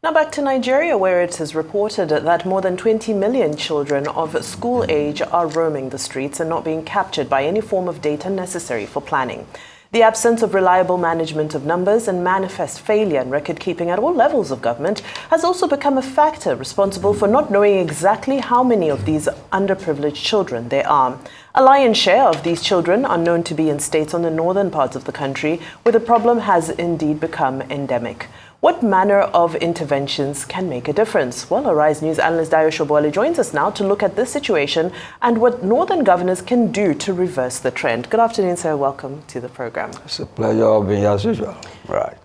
Now back to Nigeria, where it is reported that more than 20 million children of school age are roaming the streets and not being captured by any form of data necessary for planning. The absence of reliable management of numbers and manifest failure in record keeping at all levels of government has also become a factor responsible for not knowing exactly how many of these underprivileged children there are. A lion's share of these children are known to be in states on the northern parts of the country, where the problem has indeed become endemic. What manner of interventions can make a difference? Well, Arise News analyst Dayo Sobowale joins us now to look at this situation and what northern governors can do to reverse the trend. Good afternoon, sir. Welcome to the program. It's a pleasure being here as usual.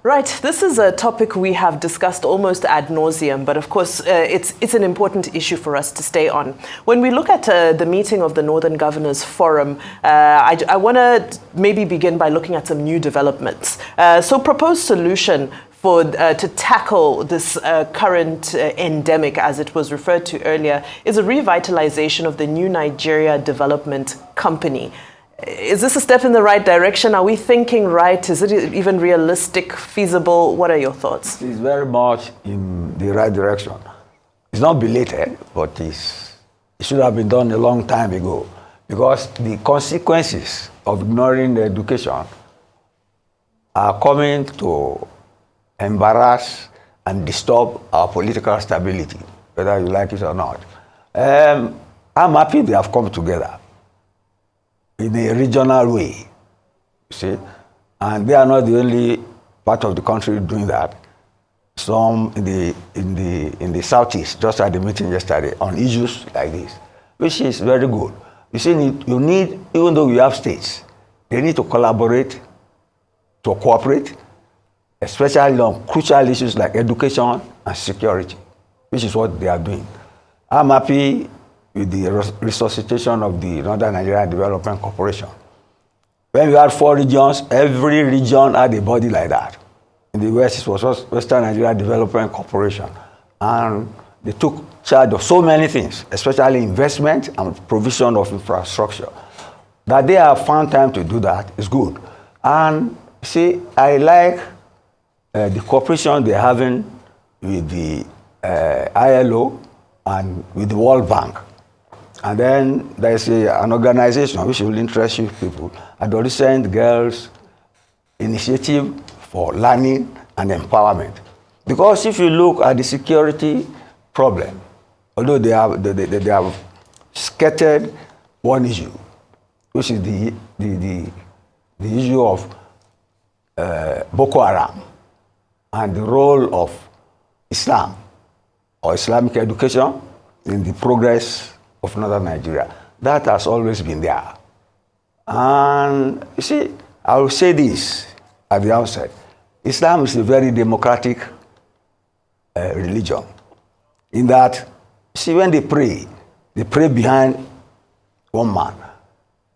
Right. This is a topic we have discussed almost ad nauseum, but of course, it's an important issue for us to stay on. When we look at the meeting of the Northern Governors Forum, I want to maybe begin by looking at some new developments. So proposed solution to tackle this current endemic, as it was referred to earlier, is a revitalization of the New Nigeria Development Company. Is this a step in the right direction? Are we thinking right? Is it even realistic, feasible? What are your thoughts? It's very much in the right direction. It's not belated, but it should have been done a long time ago, because the consequences of ignoring the education are coming to embarrass and disturb our political stability, whether you like it or not. I'm happy they have come together in a regional way, you see, and they are not the only part of the country doing that. Some in the southeast, just at the meeting yesterday, on issues like this, which is very good. You see, you need, even though you have states, they need to collaborate, to cooperate, especially on crucial issues like education and security, which is what they are doing. I'm happy with the resuscitation of the Northern Nigeria Development Corporation. When we had 4 regions, every region had a body like that. In the West, it was Western Nigeria Development Corporation. And they took charge of so many things, especially investment and provision of infrastructure. That they have found time to do that is good. And see, I like the cooperation they're having with the ILO and with the World Bank. And then there's an organization which will interest you people, Adolescent Girls Initiative for Learning and Empowerment. Because if you look at the security problem, although they have scattered one issue, which is the issue of Boko Haram, and the role of Islam or Islamic education in the progress of Northern Nigeria. That has always been there. And you see, I will say this at the outset. Islam is a very democratic religion, in that, see, when they pray behind one man.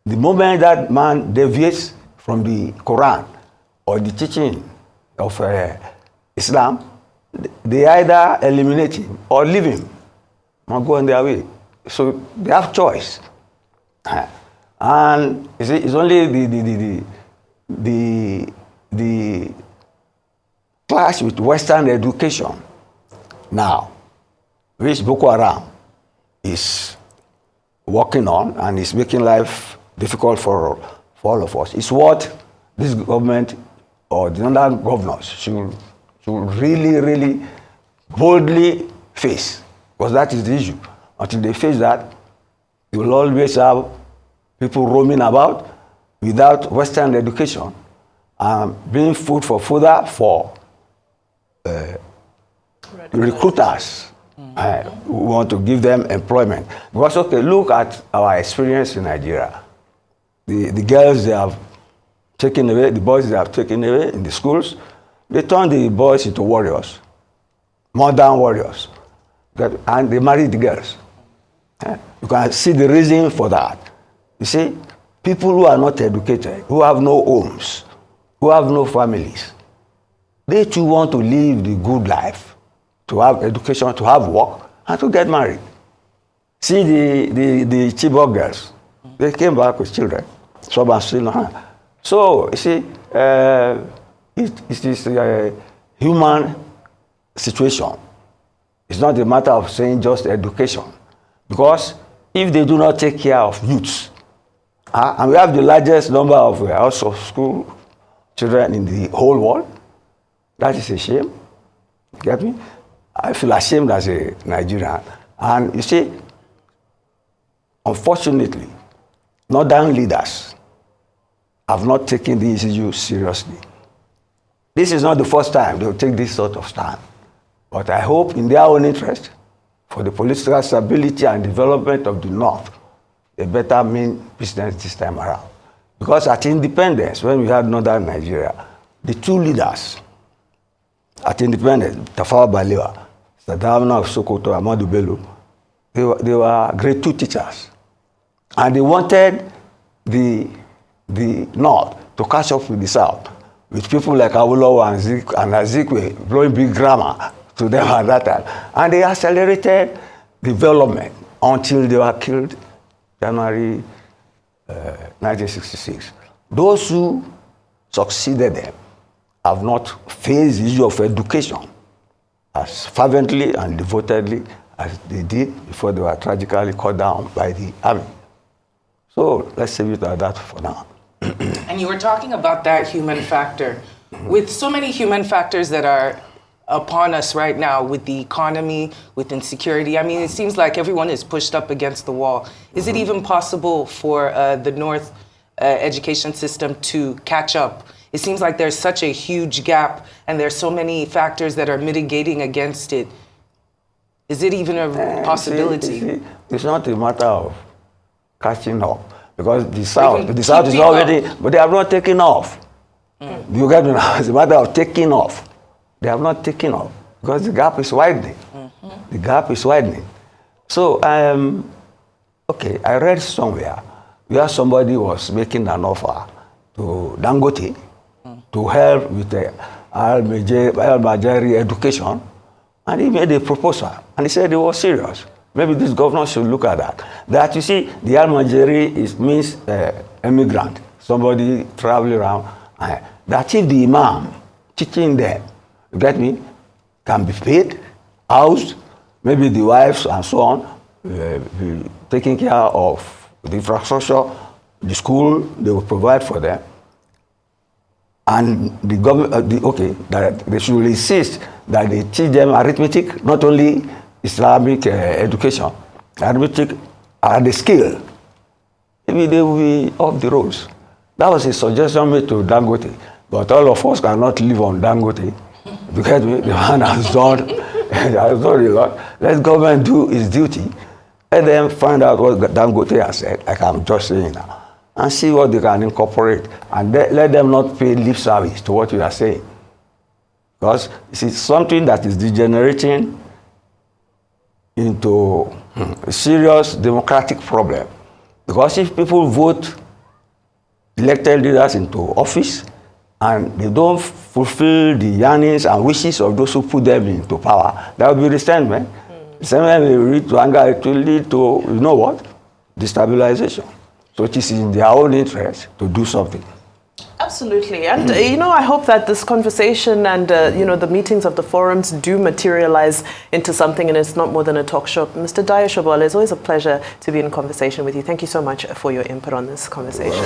The moment that man deviates from the Quran or the teaching of Islam, they either eliminate him or leave him and go on their way. So they have choice. And you see, it's only the clash with Western education now, which Boko Haram is working on and is making life difficult for all of us. It's what this government or the other governors should really boldly face, because that is the issue. Until they face that, you will always have people roaming about without Western education and being food for fodder for recruiters who want to give them employment. Because, okay, look at our experience in Nigeria. The girls they have taken away, the boys they have taken away in the schools, they turn the boys into warriors, modern warriors, and they marry the girls. You can see the reason for that. You see, people who are not educated, who have no homes, who have no families, they too want to live the good life, to have education, to have work, and to get married. See the Chibok girls, they came back with children. Some are still not. So, you see, it is a human situation It's not a matter of saying just education. Because if they do not take care of youths, and we have the largest number of out of school children in the whole world, that is a shame. Get me? I feel ashamed as a Nigerian. And you see, unfortunately, northern leaders have not taken this issue seriously. This is not the first time they will take this sort of stand. But I hope in their own interest, for the political stability and development of the North, they better mean business this time around. Because at independence, when we had northern Nigeria, the two leaders at independence, Tafawa Balewa, the governor of Sokoto, Ahmadu Bello, they were grade 2 teachers. And they wanted the North to catch up with the South, with people like Awolowo and Azikwe blowing big grammar to them at that time. And they accelerated development until they were killed January 1966. Those who succeeded them have not faced the issue of education as fervently and devotedly as they did before they were tragically cut down by the army. So let's save it at that for now. And you were talking about that human factor. With so many human factors that are upon us right now, with the economy, with insecurity, I mean, it seems like everyone is pushed up against the wall. Is it even possible for the North education system to catch up? It seems like there's such a huge gap, and there's so many factors that are mitigating against it. Is it even a possibility? It's not a matter of catching up, because the South is already, but they have not taken off. You get me now? It's a matter of taking off. They have not taken off because the gap is widening. The gap is widening. So, okay, I read somewhere where somebody was making an offer to Dangote to help with the Al-Majari education, and he made a proposal, and he said it was serious. Maybe this governor should look at that. That, you see, the Al-Majari means immigrant, somebody traveling around. That if the imam teaching them, you get me, can be paid, housed, maybe the wives and so on, be taking care of the infrastructure, the school, they will provide for them. And the government, that they should insist that they teach them arithmetic, not only Islamic education, arithmetic and the skill. Maybe they will be off the roads. That was a suggestion made to Dangote, but all of us cannot live on Dangote because the man has done a lot. Let government do its duty. Let them find out what Dangote has said, like I'm just saying now, and see what they can incorporate, and let them not pay lip service to what you are saying. Because it's something that is degenerating into a serious democratic problem. Because if people vote elected leaders into office and they don't fulfill the yearnings and wishes of those who put them into power, there will be resentment. Resentment will lead to anger, it will lead to, you know what, destabilization. So it is in their own interest to do something. Absolutely. And, I hope that this conversation and, the meetings of the forums do materialize into something, and it's not more than a talk show. Mr. Dayo Sobowale, it's always a pleasure to be in conversation with you. Thank you so much for your input on this conversation.